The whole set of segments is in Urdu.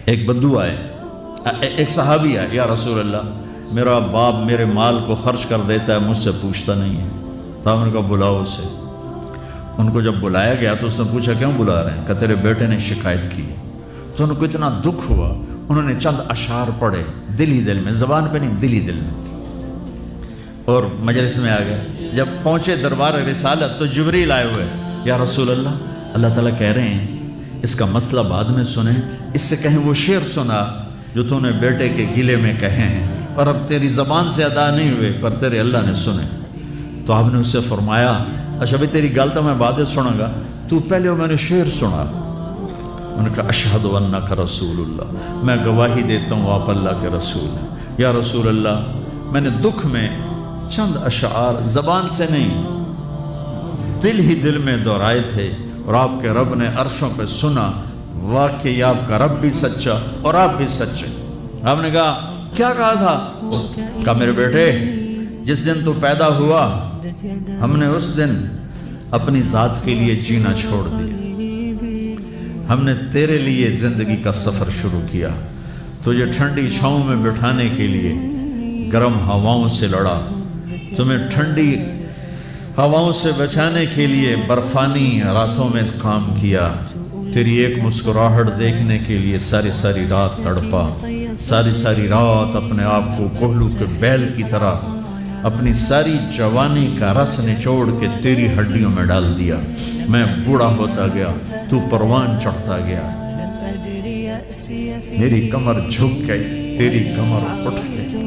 ایک بدو آئے، ایک صحابی آئے، یا رسول اللہ میرا باپ میرے مال کو خرچ کر دیتا ہے، مجھ سے پوچھتا نہیں ہے۔ تو ہم نے کہا بلاؤ اسے۔ ان کو جب بلایا گیا تو اس نے پوچھا کیوں بلا رہے ہیں؟ کہ تیرے بیٹے نے شکایت کی۔ تو ان کو اتنا دکھ ہوا، انہوں نے چند اشعار پڑھے دل ہی دل میں، زبان پہ نہیں، دل ہی دل میں، اور مجلس میں آ گئے۔ جب پہنچے دربار رسالت تو جبریل آئے ہوئے، یا رسول اللہ اللہ تعالیٰ کہہ رہے ہیں اس کا مسئلہ بعد میں سنیں، اس سے کہیں وہ شعر سنا جو تو نے بیٹے کے گلے میں کہے ہیں اور اب تیری زبان سے ادا نہیں ہوئے پر تیرے اللہ نے سنے۔ تو آپ نے اس سے فرمایا اچھا بھائی تیری گل تو میں بعد سنوں گا، تو پہلے میں نے شعر سنا۔ انہوں نے کہا اشہد انک رسول اللہ، میں گواہی دیتا ہوں آپ اللہ کے رسول ہیں۔ یا رسول اللہ میں نے دکھ میں چند اشعار زبان سے نہیں دل ہی دل میں دہرائے تھے اور آپ کے رب نے عرشوں پہ سنا، واقعی آپ کا رب بھی سچا اور آپ بھی سچے۔ آپ نے کہا کیا کہا تھا؟ کہا میرے بیٹے جس دن تو پیدا ہوا ہم نے اس دن اپنی ذات کے لیے جینا چھوڑ دیا، ہم نے تیرے لیے زندگی کا سفر شروع کیا، تجھے ٹھنڈی چھاؤں میں بٹھانے کے لیے گرم ہواؤں سے لڑا، تمہیں ٹھنڈی ہواؤں سے بچانے کے لیے برفانی راتوں میں کام کیا، تیری ایک مسکراہٹ دیکھنے کے لیے ساری ساری رات تڑپا، ساری رات اپنے آپ کو کوہلو کے بیل کی طرح اپنی ساری جوانی کا رس نچوڑ کے تیری ہڈیوں میں ڈال دیا، میں بوڑھا ہوتا گیا، تو پروان چڑھتا گیا، میری کمر جھک گئی، تیری کمر اٹھ گئی،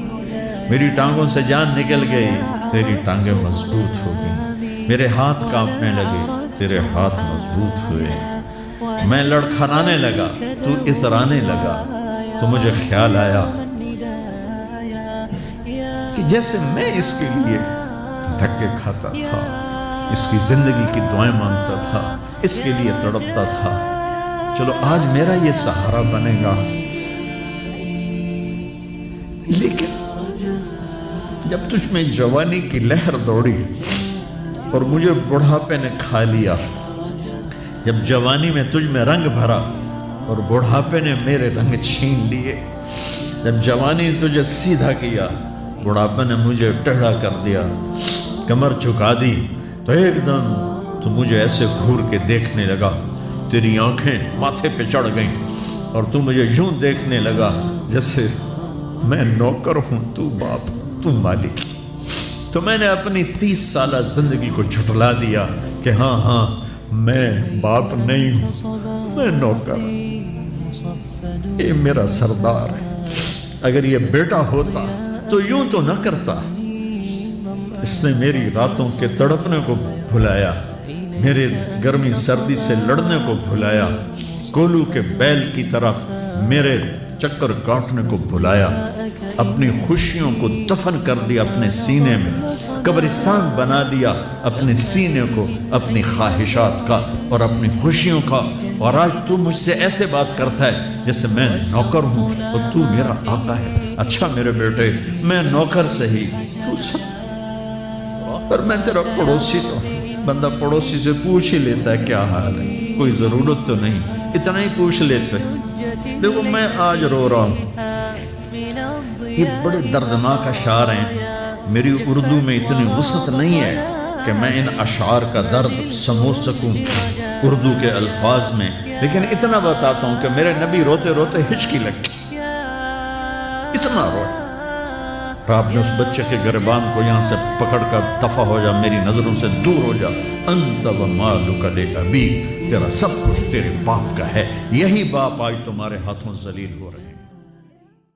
میری ٹانگوں سے جان نکل گئی، تیری ٹانگیں مضبوط ہو گئی، میرے ہاتھ کانپنے لگے، تیرے ہاتھ مضبوط ہوئے، میں لڑکھڑانے لگا، تو اترانے لگا، تو مجھے خیال آیا کہ جیسے میں اس کے لیے دھکے کھاتا تھا، اس کی زندگی کی دعائیں مانگتا تھا، اس کے لیے تڑپتا تھا، چلو آج میرا یہ سہارا بنے گا۔ لیکن جب تجھ میں جوانی کی لہر دوڑی اور مجھے بڑھاپے نے کھا لیا، جب جوانی میں تجھ میں رنگ بھرا اور بڑھاپے نے میرے رنگ چھین لیے، جب جوانی نے تجھے سیدھا کیا بڑھاپے نے مجھے ٹیڑھا کر دیا، کمر جھکا دی، تو ایک دم تو مجھے ایسے گھور کے دیکھنے لگا، تیری آنکھیں ماتھے پہ چڑھ گئیں اور تو مجھے یوں دیکھنے لگا جیسے میں نوکر ہوں تو باپ، تو مالک۔ تو میں نے اپنی 30 سالہ زندگی کو جھٹلا دیا کہ ہاں میں باپ نہیں ہوں، میں نوکر، یہ میرا سردار ہے، اگر یہ بیٹا ہوتا تو یوں تو نہ کرتا، اس نے میری راتوں کے تڑپنے کو بھلایا، میرے گرمی سردی سے لڑنے کو بھلایا، کولو کے بیل کی طرف میرے چکر کاٹنے کو بھلایا، اپنی خوشیوں کو دفن کر دیا اپنے سینے میں، قبرستان بنا دیا اپنے سینے کو، اپنی خواہشات کا اور اپنی خوشیوں کا، اور آج تو مجھ سے ایسے بات کرتا ہے جیسے میں نوکر ہوں اور تو میرا آقا ہے۔ اچھا میرے بیٹے میں نوکر سہی، تو سب، پر میں تیرا پڑوسی تو، بندہ پڑوسی سے پوچھ ہی لیتا ہے کیا حال ہے، کوئی ضرورت تو نہیں، اتنا ہی پوچھ لیتے۔ دیکھو میں آج رو رہا ہوں، یہ بڑے دردناک اشعار ہیں، میری اردو میں اتنی وسعت نہیں ہے کہ میں ان اشعار کا درد سمجھ سکوں اردو کے الفاظ میں، لیکن اتنا بتاتا ہوں کہ میرے نبی روتے روتے ہچکی لگ گئی، اتنا روئے، اور آپ نے اس بچے کے گریبان کو یہاں سے پکڑ کر دفع ہو جا، میری نظروں سے دور ہو جا، انت و مالک لابیک، تیرا سب کچھ تیرے باپ کا ہے، یہی باپ آج تمہارے ہاتھوں ذلیل ہو رہے ہیں۔